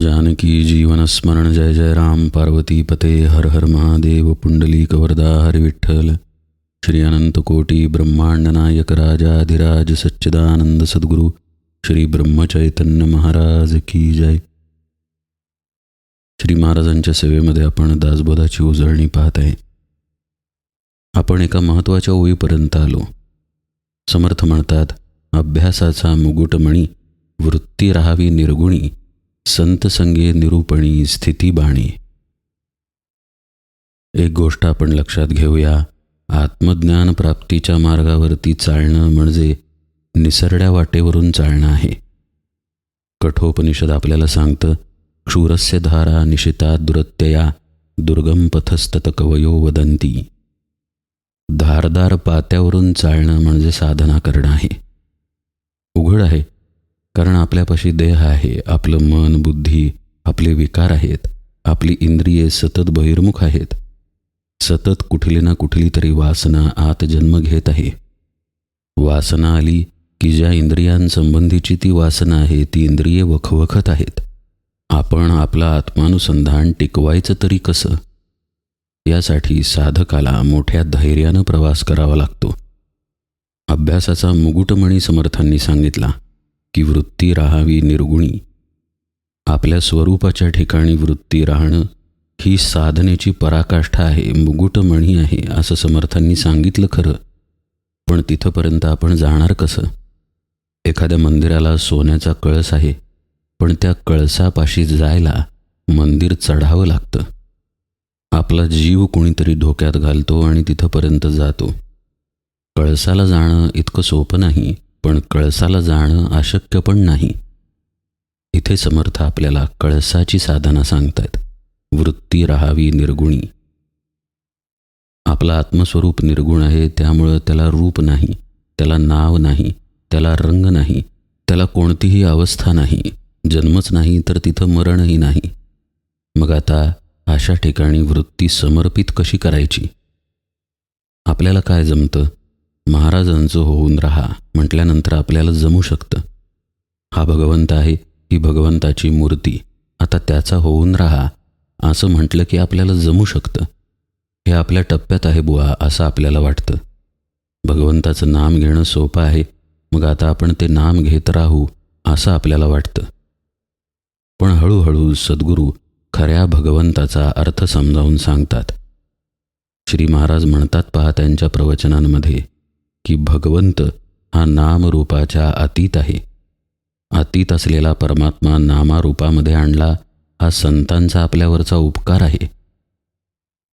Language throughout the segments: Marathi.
जानकी जीवन स्मरण जय जय राम पार्वती पते हर हर महादेव पुंडलीक वरदा हरि विठ्ठल श्री अनंत कोटी ब्रह्मांड नायक राजाधिराज सच्चिदानंद सद्गुरु श्री ब्रह्मचैतन्य महाराज की जय. श्री महाराजांच्या सेवेमध्ये आपण दासबोधाची उजळणी पाहत आहे. आपण एका महत्त्वाच्या ओळीपर्यंत आलो. समर्थ म्हणतात, अभ्यासाचा मुकुटमणी वृत्ती राहावी निर्गुणी संत संगे निरूपणी स्थिती बाणी. एक गोष्ट आपण लक्षात घेऊया. आत्मज्ञान प्राप्तीच्या मार्गावरती चालणं म्हणजे निसरड्या वाटेवरून चालणं आहे. कठोपनिषद आपल्याला सांगतं, क्षूरस्य धारा निशिता दुरत्यया दुर्गम पथस्तत कवयो वदंती. धारदार पात्यावरून चालणं म्हणजे साधना करणं आहे. उघड आहे, कारण आपल्यापाशी देह आहे, आपलं मन बुद्धी आपले विकार आहेत, आपली इंद्रिये सतत बहिर्मुख आहेत. सतत कुठली ना कुठली तरी वासना आत जन्म घेत आहे. वासना आली की ज्या इंद्रियांसंबंधीची ती वासना आहे ती इंद्रिये वखवखत आहेत. आपण आपलं आत्मानुसंधान टिकवायचं तरी कसं? यासाठी साधकाला मोठ्या धैर्यानं प्रवास करावा लागतो. अभ्यासाचा मुकुटमणी समर्थांनी सांगितला की वृत्ती राहावी निर्गुणी. आपल्या स्वरूपाच्या ठिकाणी वृत्ती राहणं ही साधनेची पराकाष्ठा आहे, मुकुटमणी आहे असं समर्थांनी सांगितलं खरं. पण तिथंपर्यंत आपण जाणार कसं? एखाद्या मंदिराला सोन्याचा कळस आहे, पण त्या कळसापाशी जायला मंदिर चढावं लागतं. आपला जीव कोणीतरी धोक्यात घालतो आणि तिथंपर्यंत जातो. कळसाला जाणं इतकं सोपं नाही, पण कळसाला जाणं अशक्य पण नाही. इथे समर्थ आपल्याला कळसाची साधना सांगतायत. वृत्ती राहावी निर्गुणी. आपलं आत्मस्वरूप निर्गुण आहे, त्यामुळं त्याला रूप नाही, त्याला नाव नाही, त्याला रंग नाही, त्याला कोणतीही अवस्था नाही, जन्मच नाही तर तिथं मरणही नाही. मग आता अशा ठिकाणी वृत्ती समर्पित कशी करायची? आपल्याला काय जमतं? महाराजांचं होऊन राहा म्हटल्यानंतर आपल्याला जमू शकतं. हा भगवंत आहे, ही भगवंताची मूर्ती, आता त्याचा होऊन राहा असं म्हटलं की आपल्याला जमू शकतं. हे आपल्या टप्प्यात आहे बुवा असं आपल्याला वाटतं. भगवंताचं नाम घेणं सोपं आहे, मग आता आपण ते नाम घेत राहू असं आपल्याला वाटतं. पण हळूहळू सद्गुरू खऱ्या भगवंताचा अर्थ समजावून सांगतात. श्री महाराज म्हणतात पहा त्यांच्या प्रवचनांमध्ये की भगवंत हा नामरूपाच्या अतीत आहे. अतीत असलेला परमात्मा नामारूपामध्ये आणला हा संतांचा आपल्यावरचा उपकार आहे.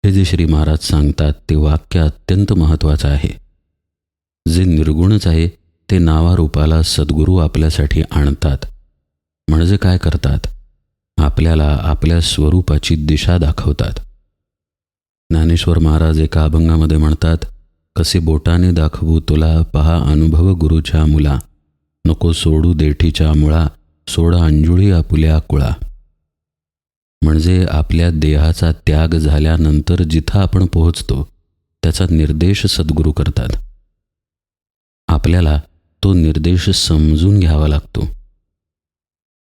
हे जे श्री महाराज सांगतात ते वाक्य अत्यंत महत्त्वाचं आहे. जे निर्गुणच आहे ते नावारूपाला सद्गुरू आपल्यासाठी आणतात. म्हणजे काय करतात? आपल्याला आपल्या स्वरूपाची दिशा दाखवतात. ज्ञानेश्वर महाराज एका अभंगामध्ये म्हणतात, कसे बोटाने दाखवू तुला पहा अनुभव गुरुच्या मुला. नको सोडू देठीच्या मुळा सोडा अंजुळी आपुल्या कुळा. म्हणजे आपल्या देहाचा त्याग झाल्यानंतर जिथं आपण पोहोचतो त्याचा निर्देश सद्गुरू करतात. आपल्याला तो निर्देश समजून घ्यावा लागतो.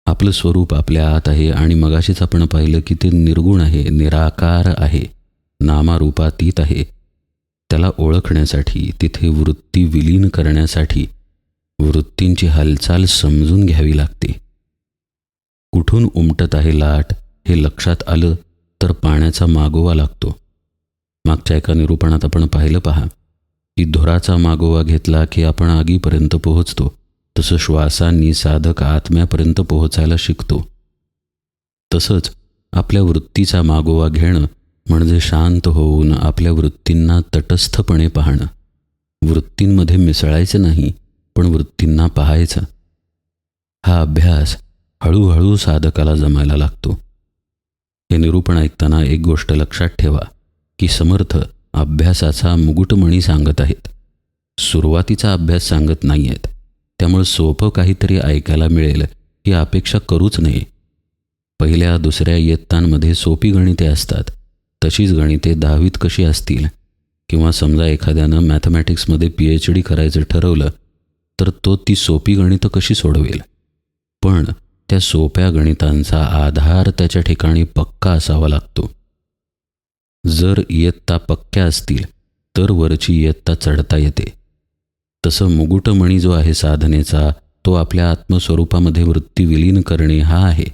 आपलं स्वरूप आपल्या आत आहे आणि मगाशीच आपण पाहिलं की ते निर्गुण आहे, निराकार आहे, नामारूपातीत आहे. त्याला ओळखण्यासाठी, तिथे वृत्ती विलीन करण्यासाठी वृत्तींची हालचाल समजून घ्यावी लागते. कुठून उमटत आहे लाट हे लक्षात आलं तर पाण्याचा मागोवा लागतो. मागच्या एका निरूपणात आपण पाहिलं पहा की धुराचा मागोवा घेतला की आपण आगीपर्यंत पोहोचतो. तसं श्वासांनी साधक आत्म्यापर्यंत पोहोचायला शिकतो. तसंच आपल्या वृत्तीचा मागोवा घेणं म्हणजे शांत होऊन आपल्या वृत्तींना तटस्थपणे पाहणं. वृत्तींमध्ये मिसळायचं नाही, पण वृत्तींना पाहायचं. हा अभ्यास हळूहळू साधकाला जमायला लागतो. हे निरूपण ऐकताना एक गोष्ट लक्षात ठेवा की समर्थ अभ्यासाचा मुकुटमणी सांगत आहेत, सुरुवातीचा अभ्यास सांगत नाही आहेत. त्यामुळे सोपं काहीतरी ऐकायला मिळेल ही अपेक्षा करूच नये. पहिल्या दुसऱ्या इयत्तांमध्ये सोपी गणिते असतात, तशीच गणिते 10वीत कशी असतील? किंवा समजा एखाद्यानं मॅथमॅटिक्समध्ये PhD करायचं ठरवलं तर तो ती सोपी गणितं कशी सोडवेल? पण त्या सोप्या गणितांचा आधार त्याच्या ठिकाणी पक्का असावा लागतो. जर इयत्ता पक्क्या असतील तर वरची इयत्ता चढता येते. तसं मुकुटमणी जो आहे साधनेचा, तो आपल्या आत्मस्वरूपामध्ये वृत्ती विलीन करणे हा आहे.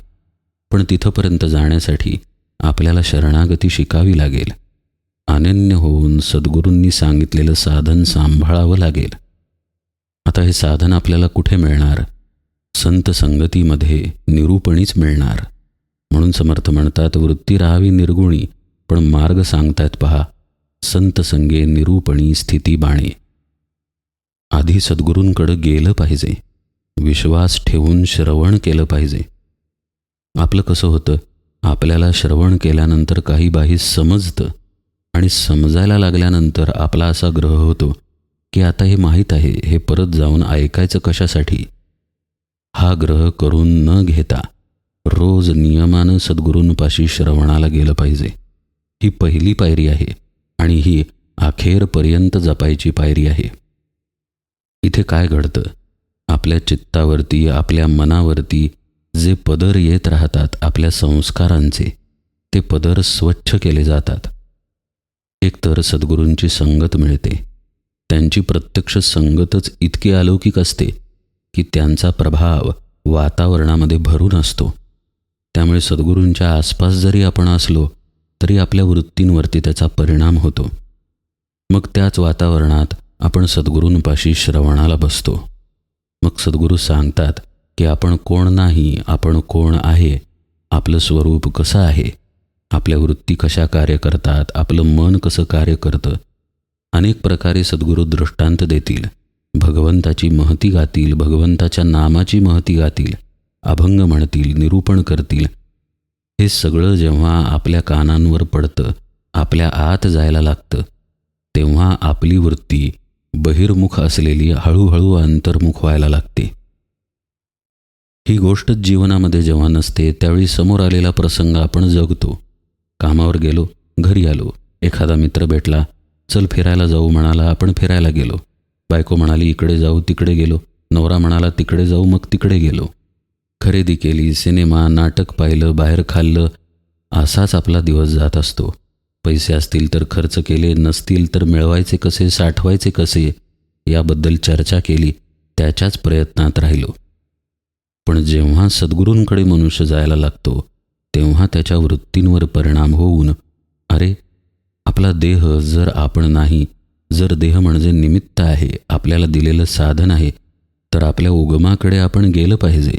पण तिथंपर्यंत जाण्यासाठी आपल्याला शरणागती शिकावी लागेल. अनन्य होऊन सद्गुरूंनी सांगितलेलं साधन सांभाळावं लागेल. आता हे साधन आपल्याला कुठे मिळणार? संत संगतीमध्ये निरूपणीच मिळणार. म्हणून समर्थ म्हणतात, वृत्ती राहावी निर्गुणी, पण मार्ग सांगतायत पहा, संत संगे निरूपणी स्थिती बाणे. आधी सद्गुरूंकडं गेलं पाहिजे, विश्वास ठेवून श्रवण केलं पाहिजे. आपलं कसं होतं, आपल्याला श्रवण केल्यानंतर काही बाही समजतं आणि समजायला लागल्यानंतर आपला असा ग्रह होतो की आता हे माहीत आहे, हे परत जाऊन ऐकायचं कशासाठी. हा ग्रह करून न घेता रोज नियमानं सद्गुरूंपाशी श्रवणाला गेलं पाहिजे. ही पहिली पायरी आहे आणि ही अखेरपर्यंत जपायची पायरी आहे. इथे काय घडतं, आपल्या चित्तावरती, आपल्या मनावरती जे पदर येत राहतात आपल्या संस्कारांचे, ते पदर स्वच्छ केले जातात. एकतर सद्गुरूंची संगत मिळते. त्यांची प्रत्यक्ष संगतच इतकी अलौकिक असते की त्यांचा प्रभाव वातावरणामध्ये भरून असतो. त्यामुळे सद्गुरूंच्या आसपास जरी आपण असलो तरी आपल्या वृत्तींवरती त्याचा परिणाम होतो. मग त्याच वातावरणात आपण सद्गुरूंपाशी श्रवणाला बसतो. मग सद्गुरू सांगतात की आपण कोण नाही, आपण कोण आहे, आपलं स्वरूप कसं आहे, आपल्या वृत्ती कशा कार्य करतात, आपलं मन कसं कार्य करतं. अनेक प्रकारे सद्गुरू दृष्टांत देतील, भगवंताची महती गातील, भगवंताच्या नामाची महती गातील, अभंग म्हणतील, निरूपण करतील. हे सगळं जेव्हा आपल्या कानांवर पडतं, आपल्या आत जायला लागतं, तेव्हा आपली वृत्ती बहिर्मुख असलेली हळूहळू अंतर्मुख व्हायला लागते. ही गोष्टच जीवनामध्ये जेव्हा नसते त्यावेळी समोर आलेला प्रसंग आपण जगतो. कामावर गेलो, घरी आलो, एखादा मित्र भेटला, चल फिरायला जाऊ म्हणाला, आपण फिरायला गेलो. बायको म्हणाली इकडे जाऊ, तिकडे गेलो. नवरा म्हणाला तिकडे जाऊ, मग तिकडे गेलो. खरेदी केली, सिनेमा, नाटक पाहिलं, बाहेर खाल्लं. असाच आपला दिवस जात असतो. पैसे असतील तर खर्च केले, नसतील तर मिळवायचे कसे, साठवायचे कसे, याबद्दल चर्चा केली, त्याच्याच प्रयत्नात राहिलो. पण जेव्हा सद्गुरूंकडे मनुष्य जायला लागतो तेव्हा त्याच्या वृत्तींवर परिणाम होऊन, अरे आपला देह जर आपण नाही, जर देह म्हणजे निमित्त आहे, आपल्याला दिलेलं साधन आहे, तर आपल्या उगमाकडे आपण गेलं पाहिजे,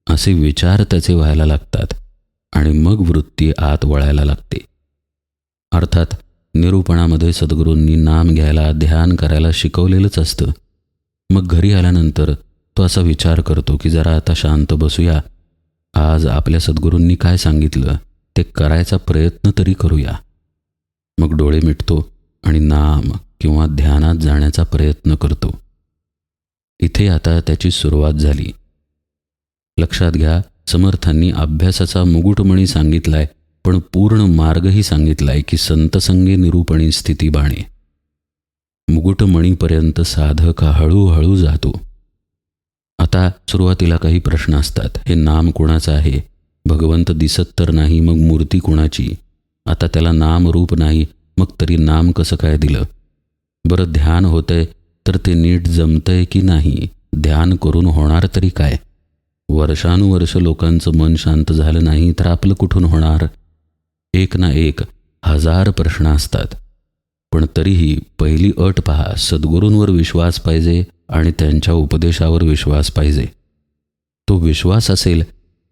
असे विचार त्याचे व्हायला लागतात आणि मग वृत्ती आत वळायला लागते. अर्थात निरूपणामध्ये सद्गुरूंनी नाम घ्यायला, ध्यान करायला शिकवलेलंच असतं. मग घरी आल्यानंतर तो असा विचार करतो की जरा आता शांत बसूया, आज आपल्या सद्गुरूंनी काय सांगितलं ते करायचा प्रयत्न तरी करूया. मग डोळे मिटतो आणि नाम किंवा ध्यानात जाण्याचा प्रयत्न करतो. इथे आता त्याची सुरुवात झाली. लक्षात घ्या, समर्थांनी अभ्यासाचा मुकुटमणी सांगितलाय, पण पूर्ण मार्गही सांगितलाय की संतसंगे निरूपणी स्थिती बाणे. मुकुटमणीपर्यंत साधक हळूहळू जातो. आता सुरुवातीला काही प्रश्न असतात. हे नाम कोणाचं आहे? भगवंत दिसत तर नाही, मग मूर्ती कोणाची? आता त्याला नाम रूप नाही, मग तरी नाम कसं काय दिलं? बरं, ध्यान होतंय तर ते नीट जमतंय की नाही? ध्यान करून होणार तरी काय? वर्षानुवर्ष लोकांचं मन शांत झालं नाही तर आपलं कुठून होणार? एक ना एक हजार प्रश्न असतात. पण तरीही पहिली अट पहा, सद्गुरूंवर विश्वास पाहिजे आणि त्यांच्या उपदेशावर विश्वास पाहिजे. तो विश्वास असेल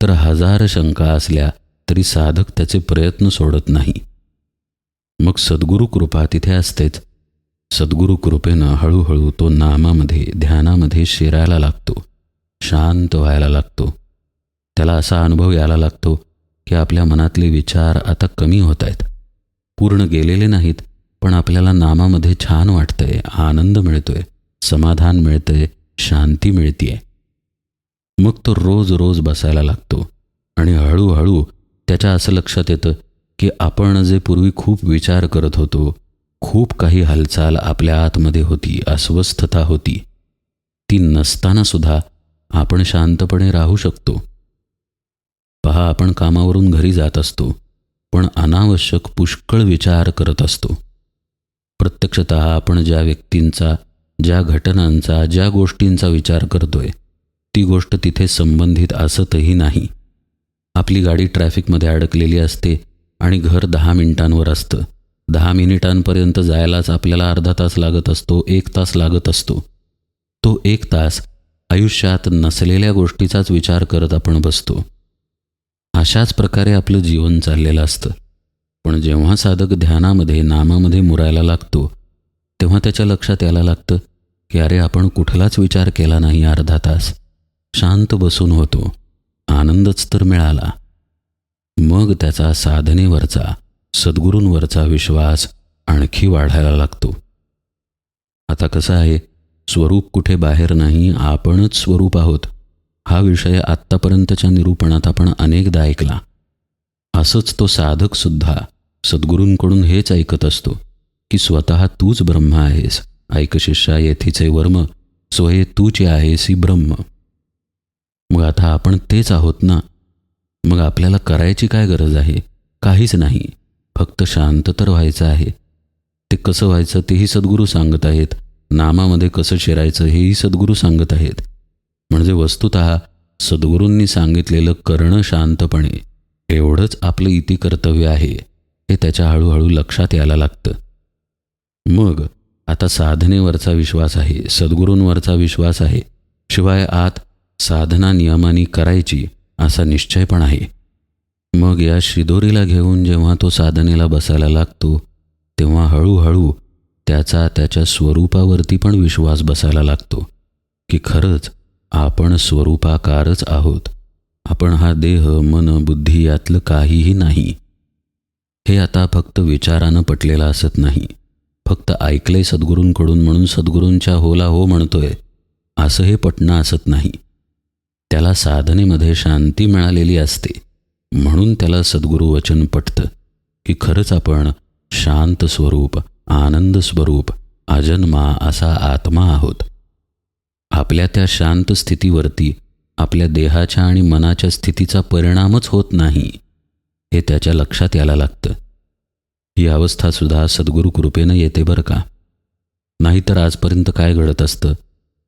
तर हजार शंका असल्या तरी साधक त्याचे प्रयत्न सोडत नाही. मग सद्गुरू कृपा तिथे असतेच. सद्गुरू कृपेनं हळूहळू तो नामामध्ये, ध्यानामध्ये शिरायला लागतो, शांत व्हायला लागतो. त्याला असा अनुभव यायला लागतो की आपल्या मनातले विचार आता कमी होत आहेत, पूर्ण गेलेले नाहीत, पण आपल्याला नामामध्ये छान वाटतंय, आनंद मिळतोय, समाधान मिळतंय, शांती मिळतीये. मग तो रोज रोज बसायला लागतो आणि हळूहळू त्याच्या असं लक्षात येतं की आपण जे पूर्वी खूप विचार करत होतो, खूप काही हालचाल आपल्या आतमध्ये होती, अस्वस्थता होती, ती नसताना सुद्धा आपण शांतपणे राहू शकतो. पहा, आपण कामावरून घरी जात असतो, पण अनावश्यक पुष्कळ विचार करत असतो. प्रत्यक्षतः आपण ज्या व्यक्तींचा, ज्या घटनांचा, ज्या गोष्टींचा विचार करतोय ती गोष्ट तिथे संबंधित असतही नाही. आपली गाडी ट्रॅफिकमध्ये अडकलेली असते आणि घर 10 मिनिटांवर असतं. 10 मिनिटांपर्यंत जायलाच आपल्याला अर्धा तास लागत असतो, 1 तास लागत असतो. तो 1 तास आयुष्यात नसलेल्या गोष्टीचाच विचार करत आपण बसतो. अशाच प्रकारे आपलं जीवन चाललेलं असतं. पण जेव्हा साधक ध्यानामध्ये, नामामध्ये मुरायला लागतो, तेव्हा त्याच्या लक्षात यायला लागतं की अरे, आपण कुठलाच विचार केला नाही. अर्धा तास शांत बसून होतो, आनंदच तर मिळाला. मग त्याचा साधनेवरचा, सद्गुरूंवरचा विश्वास आणखी वाढायला लागतो. आता कसं आहे, स्वरूप कुठे बाहेर नाही, आपणच स्वरूप आहोत. हा विषय आत्तापर्यंतच्या निरूपणात आपण अनेकदा ऐकला. असंच तो साधकसुद्धा सद्गुरूंकडून हेच ऐकत असतो की स्वतः तूच ब्रह्म आहेस. ऐक शिष्या येथीचे वर्म, स्वये तूच आहेसी ब्रह्म. मग आता आपण तेच आहोत ना. मग आपल्याला करायची काय गरज आहे? काहीच नाही, फक्त शांत तर व्हायचं आहे. ते कसं व्हायचं तेही सद्गुरू सांगत आहेत. नामामध्ये कसं शिरायचं हेही सद्गुरू सांगत आहेत. म्हणजे वस्तुतः सद्गुरूंनी सांगितलेलं करणं शांतपणे, एवढंच आपलं इति कर्तव्य आहे, हे त्याच्या हळूहळू लक्षात यायला लागतं. मग आता साधनेवरचा विश्वास आहे, सद्गुरूंवरचा विश्वास आहे, शिवाय आत साधना नियमाने करायची असा निश्चय पण आहे. मग या शिदोरीला घेऊन जेव्हा तो साधनेला बसायला लागतो, तेव्हा हळूहळू त्याच्या स्वरूपावरती पण विश्वास बसायला लागतो की खरंच आपण स्वरूपाकारच आहोत. आपण हा देह, मन, बुद्धी यातलं काहीही नाही. हे आता फक्त विचारानं पटलेलं असत नाही, फक्त ऐकलंय सद्गुरूंकडून म्हणून सद्गुरूंच्या होला हो म्हणतोय असं हे पटणं असत नाही. त्याला साधनेमध्ये शांती मिळालेली असते, म्हणून त्याला सद्गुरू वचन पटतं की खरंच आपण शांत स्वरूप, आनंद स्वरूप, अजन्मा असा आत्मा आहोत. आपल्या त्या शांत स्थितीवरती आपल्या देहाच्या आणि मनाच्या स्थितीचा परिणामच होत नाही, हे त्याच्या लक्षात यायला लागतं. ही अवस्थासुद्धा सद्गुरू कृपेनं येते बरं का. नाहीतर आजपर्यंत काय घडत असतं,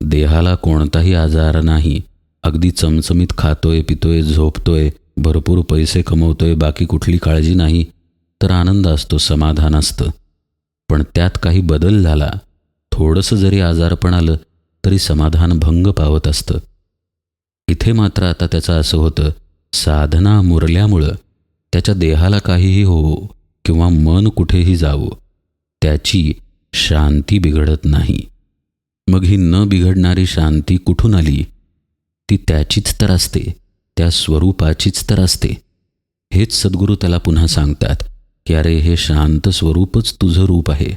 देहाला कोणताही आजार नाही, अगदी चमचमीत खातोय, पितोय, झोपतोय, भरपूर पैसे कमवतोय, बाकी कुठली काळजी नाही, तर आनंद असतो, समाधान असतं. पण त्यात काही बदल झाला, थोडंसं जरी आजारपण आलं तरी समाधान भंग पावत असतं. इथे मात्र आता त्याचं असं होतं, साधना मुरल्यामुळं त्याच्या देहाला काहीही होवो किंवा मन कुठेही जावो, त्याची शांती बिघडत नाही. मग ही न बिघडणारी शांती कुठून आली? ती त्याचीच तर असते, त्या स्वरूपाचीच तर असते. हेच सद्गुरू त्याला पुन्हा सांगतात की अरे, हे शांत स्वरूपच तुझं रूप आहे,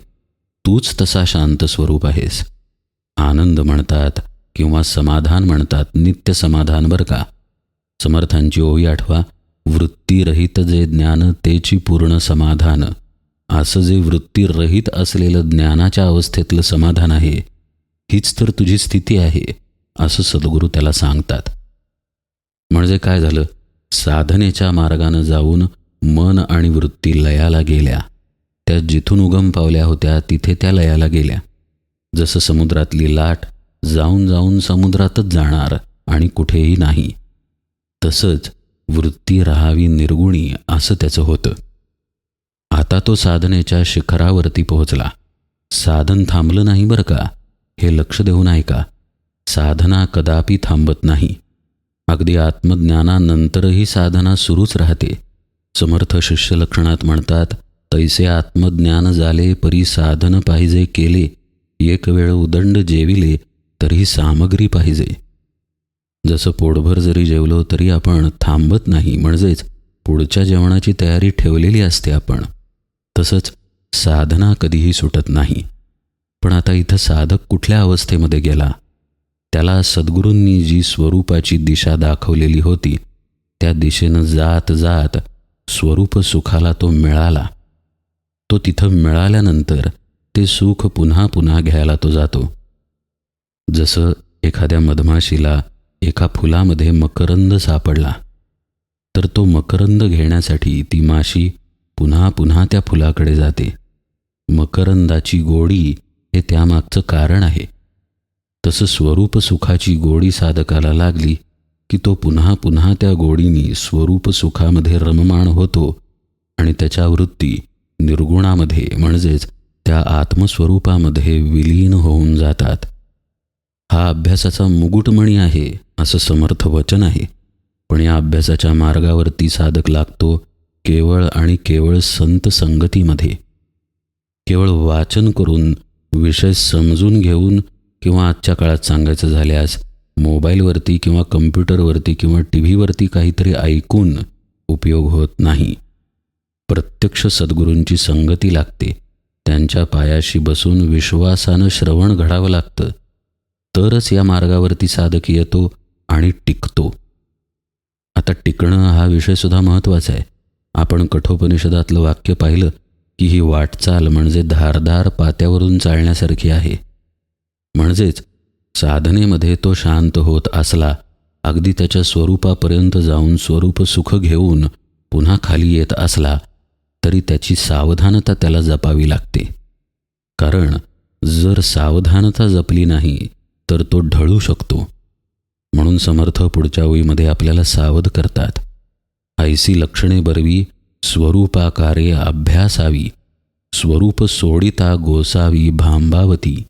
तूच तसा शांत स्वरूप आहेस. आनंद म्हणतात किंवा समाधान म्हणतात, नित्य समाधान बरं का. समर्थांची ओवी आठवा, वृत्तीरहित जे ज्ञान तेची पूर्ण समाधान. असं जे वृत्तीरहित असलेलं ज्ञानाच्या अवस्थेतलं समाधान आहे, हीच तर तुझी स्थिती आहे, असं सद्गुरू त्याला सांगतात. म्हणजे काय झालं, साधनेच्या मार्गानं जाऊन मन आणि वृत्ती लयाला गेल्या. त्या जिथून उगम पावल्या होत्या तिथे त्या लयाला गेल्या. जसं समुद्रातली लाट जाऊन जाऊन समुद्रातच जाणार आणि कुठेही नाही, तसंच वृत्ती राहावी निर्गुणी असं त्याचं होतं. आता तो साधनेच्या शिखरावरती पोहोचला. साधन थांबलं नाही बरं का, हे लक्ष देऊन ऐका. साधना कदापि थांबत नाही. अगदी आत्मज्ञानानंतरही साधना सुरूच राहते. समर्थ शिष्य लक्षणात म्हणतात, तैसे आत्मज्ञान झाले परी साधन पाहिजे केले, एक वेळ उदंड जेविले तरी सामग्री पाहिजे. जसं पोटभर जरी जेवलो तरी आपण थांबत नाही, म्हणजेच पुढच्या जेवणाची तयारी ठेवलेली असते आपण. तसंच साधना कधीही सुटत नाही. पण आता इथं साधक कुठल्या अवस्थेमध्ये गेला? त्याला सद्गुरूंनी जी स्वरूपाची दिशा दाखवलेली होती, त्या दिशेनं जात जात स्वरूप सुखाला तो मिळाला. तो तिथं मिळाल्यानंतर ते सुख पुन्हा पुन्हा घ्यायला तो जातो. जसं एखाद्या मधमाशीला एका फुलामध्ये मकरंद सापडला, तर तो मकरंद घेण्यासाठी ती माशी पुन्हा पुन्हा त्या फुलाकडे जाते. मकरंदाची गोडी हे त्यामागचं कारण आहे. तसं स्वरूप सुखाची गोडी साधकाला लागली की तो पुन्हा पुन्हा त्या गोडीनी स्वरूप सुखामध्ये रममाण होतो आणि त्याच्या वृत्ती निर्गुणामध्ये म्हणजेच त्या आत्मस्वरूपामध्ये विलीन होऊन जातात. हा अभ्यासाचा मुकुटमणी आहे असं समर्थ वचन आहे. पण या अभ्यासाच्या मार्गावरती साधक लागतो केवळ आणि केवळ संत संगतीमध्ये. केवळ वाचन करून, विषय समजून घेऊन किंवा आजच्या काळात सांगायचं झाल्यास मोबाईलवरती किंवा कम्प्युटरवरती किंवा टी व्हीवरती काहीतरी ऐकून उपयोग होत नाही. प्रत्यक्ष सद्गुरूंची संगती लागते. त्यांच्या पायाशी बसून विश्वासानं श्रवण घडावं लागतं. तरच या मार्गावरती साधक येतो आणि टिकतो. आता टिकणं हा विषयसुद्धा महत्त्वाचा आहे. आपण कठोपनिषदातलं वाक्य पाहिलं की ही वाटचाल म्हणजे धारदार पात्यावरून चालण्यासारखी आहे. म्हणजेच साधनेमध्ये तो शांत होत असला, अगदी त्याच्या स्वरूपापर्यंत जाऊन स्वरूप सुख घेऊन पुन्हा खाली येत असला, तरी त्याची सावधानता त्याला जपावी लागते. कारण जर सावधानता जपली नाही तर तो ढळू शकतो. म्हणून समर्थ पुढच्या ओळीमध्ये आपल्याला सावध करतात. ऐसी लक्षणे बरवी स्वरूपाकारे अभ्यासावी, स्वरूप सोडिता गोसावी भांबावती.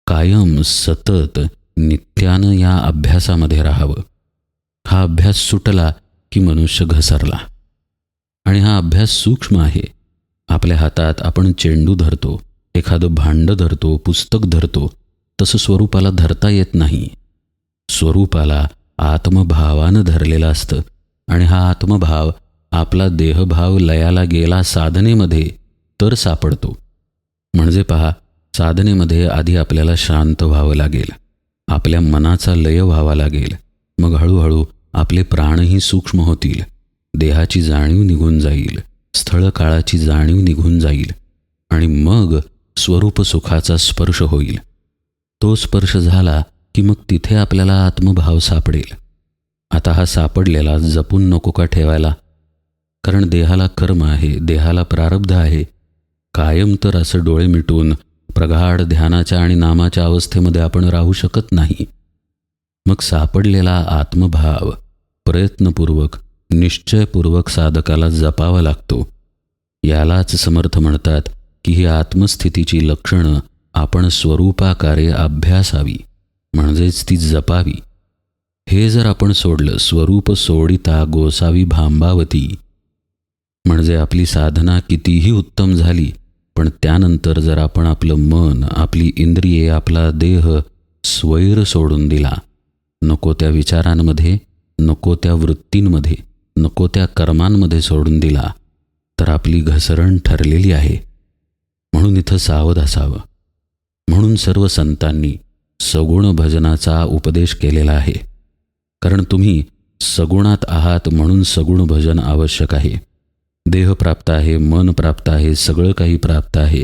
कायम सतत नित्यानं या अभ्यासामध्ये राहावं. हा अभ्यास सुटला की मनुष्य घसरला. आणि हा अभ्यास सूक्ष्म आहे. आपल्या हातात आपण चेंडू धरतो, एखादं भांडं धरतो, पुस्तक धरतो, तसं स्वरूपाला धरता येत नाही. स्वरूपाला आत्मभावानं धरलेलं असतं आणि हा आत्मभाव आपला देहभाव लयाला गेला साधनेमध्ये तर सापडतो. म्हणजे पहा, साधनेमध्ये आधी आपल्याला शांत व्हावं लागेल, आपल्या मनाचा लय व्हावा लागेल. मग हळूहळू आपले प्राणही सूक्ष्म होतील, देहाची जाणीव निघून जाईल, स्थळ काळाची जाणीव निघून जाईल आणि मग स्वरूप सुखाचा स्पर्श होईल. तो स्पर्श झाला की मग तिथे आपल्याला आत्मभाव सापडेल. आता हा सापडलेला जपून नको का ठेवायला? कारण देहाला कर्म आहे, देहाला प्रारब्ध आहे. कायम तर असं डोळे मिटून प्रगाढ ध्यानाच्या आणि नामाच्या अवस्थेमध्ये आपण राहू शकत नाही. मग सापडलेला आत्मभाव प्रयत्नपूर्वक, निश्चयपूर्वक साधकाला जपावा लागतो. यालाच समर्थ म्हणतात की ही आत्मस्थितीची लक्षणं आपण स्वरूपाकारे अभ्यासावी, म्हणजेच ती जपावी. हे जर आपण सोडलं, स्वरूप सोडिता गोसावी भांबावती, म्हणजे आपली साधना कितीही उत्तम झाली, पण त्यानंतर जर आपण आपलं मन, आपली इंद्रिये, आपला देह स्वैर सोडून दिला, नको त्या विचारांमध्ये, नको त्या वृत्तींमध्ये, नको त्या कर्मांमध्ये सोडून दिला, तर आपली घसरण ठरलेली आहे. म्हणून इथं सावध असावं. म्हणून सर्व संतांनी सगुण भजनाचा उपदेश केलेला आहे. कारण तुम्ही सगुणात आहात म्हणून सगुण भजन आवश्यक आहे. देह प्राप्त आहे, मन प्राप्त आहे, सगळं काही प्राप्त आहे,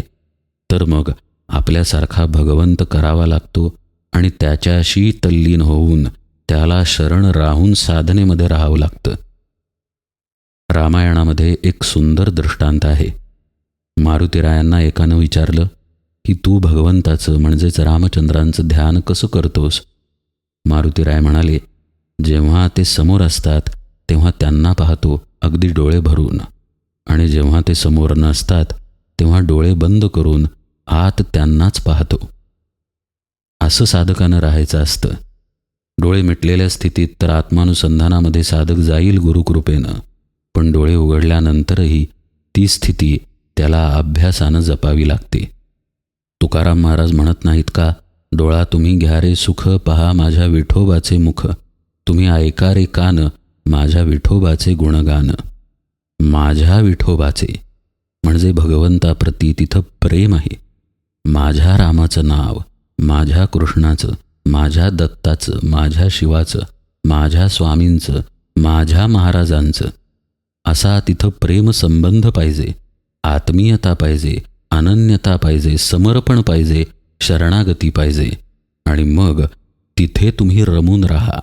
तर मग आपल्यासारखा भगवंत करावा लागतो आणि त्याच्याशी तल्लीन होऊन त्याला शरण राहून साधनेमध्ये राहावं लागतं. रामायणामध्ये एक सुंदर दृष्टांत आहे. मारुतीरायांना एकानं विचारलं की तू भगवंताचं म्हणजेच रामचंद्रांचं ध्यान कसं करतोस? मारुतीराय म्हणाले, जेव्हा ते समोर असतात तेव्हा त्यांना पाहतो अगदी डोळे भरून, आणि जेव्हा ते समोर नसतात तेव्हा डोळे बंद करून आत त्यांनाच पाहतो. असं साधकानं राहायचं असतं. डोळे मिटलेल्या स्थितीत तर आत्मानुसंधानामध्ये साधक जाईल गुरुकृपेनं, पण डोळे उघडल्यानंतरही ती स्थिती त्याला अभ्यासानं जपावी लागते. तुकाराम महाराज म्हणत नाहीत का, डोळा तुम्ही घ्या रे सुख, पहा माझ्या विठोबाचे मुख, तुम्ही ऐका रे कान, माझ्या विठोबाचे गुणगान. माझ्या विठोबाचे म्हणजे भगवंताप्रती तिथं प्रेम आहे. माझ्या रामाचं नाव, माझ्या कृष्णाचं, माझ्या दत्ताचं, माझ्या शिवाचं, माझ्या स्वामींचं, माझ्या महाराजांचं, असा तिथं प्रेम संबंध पाहिजे, आत्मीयता पाहिजे, अनन्यता पाहिजे, समर्पण पाहिजे, शरणागती पाहिजे. आणि मग तिथे तुम्ही रमून राहा.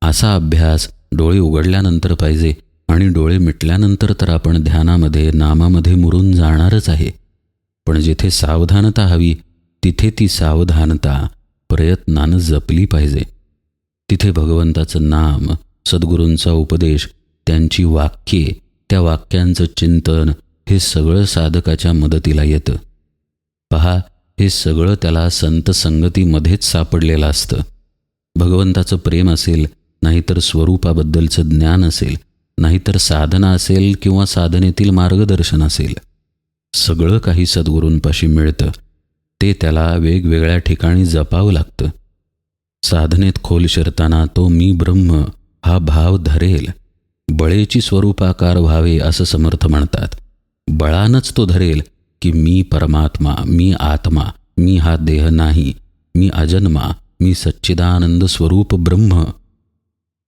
असा अभ्यास डोळे उघडल्यानंतर पाहिजे आणि डोळे मिटल्यानंतर तर आपण ध्यानामध्ये नामामध्ये मुरून जाणारच आहे. पण जिथे सावधानता हवी तिथे ती सावधानता प्रयत्नानं जपली पाहिजे. तिथे भगवंताचं नाम, सद्गुरूंचा उपदेश, त्यांची वाक्ये, त्या वाक्यांचं चिंतन हे सगळं साधकाच्या मदतीला येतं. पहा, हे सगळं त्याला संत संगतीमध्येच सापडलेलं असतं. भगवंताचं प्रेम असेल, नाहीतर स्वरूपाबद्दलचं ज्ञान असेल, नाहीतर साधना असेल किंवा साधनेतील मार्गदर्शन असेल, सगळं काही सद्गुरूंपाशी मिळतं. ते त्याला वेगवेगळ्या ठिकाणी जपावं लागतं. साधनेत खोल शिरताना तो मी ब्रह्म हा भाव धरेल. बळेची स्वरूपाकार व्हावे असं समर्थ म्हणतात. बळानंच तो धरेल की मी परमात्मा, मी आत्मा, मी हा देह नाही, मी अजन्मा, मी सच्चिदानंद स्वरूप ब्रह्म,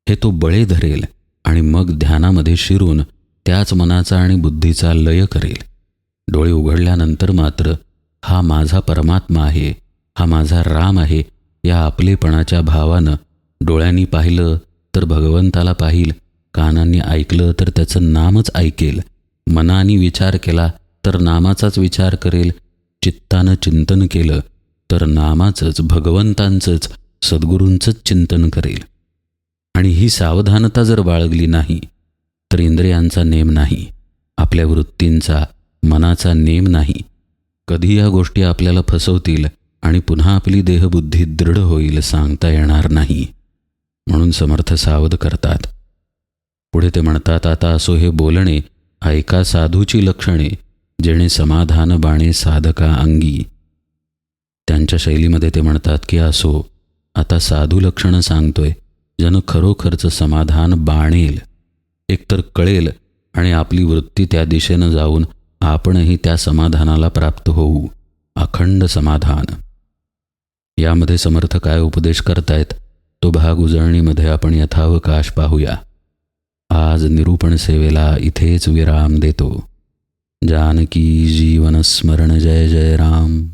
हे तो बळे धरेल आणि मग ध्यानामध्ये शिरून त्याच मनाचा आणि बुद्धीचा लय करेल. डोळे उघडल्यानंतर मात्र हा माझा परमात्मा आहे, हा माझा राम आहे, या आपलेपणाच्या भावानं डोळ्यांनी पाहिलं तर भगवंताला पाहिल, कानांनी ऐकलं तर त्याचं नामच ऐकेल, मनाने विचार केला तर नामाचाच विचार करेल, चित्तानं चिंतन केलं तर नामाचंच, भगवंतांचंच, सद्गुरूंचंच चिंतन करेल. आणि ही सावधानता जर बाळगली नाही तर इंद्रियांचा नेम नाही, आपल्या वृत्तींचा, मनाचा नेम नाही. कधी या गोष्टी आपल्याला फसवतील आणि पुन्हा आपली देहबुद्धी दृढ होईल सांगता येणार नाही. म्हणून समर्थ सावध करतात. पुढे ते म्हणतात, आता असो हे बोलणे ऐका साधूची लक्षणे, जेणे समाधान बाणे साधका अंगी. त्यांच्या शैलीमध्ये ते म्हणतात की असो, आता साधू लक्षणं सांगतोय, ज्यानं खरोखरचं समाधान बाणेल, एकतर कळेल आणि आपली वृत्ती त्या दिशेनं जाऊन आपणही त्या समाधानाला प्राप्त होऊ, अखंड समाधान. यामध्ये समर्थ काय उपदेश करतायत तो भाग उजळणीमध्ये आपण यथावकाश पाहूया. आज निरूपण सेवेला इथेच विराम देतो. जानकी जीवन स्मरण जय जय राम.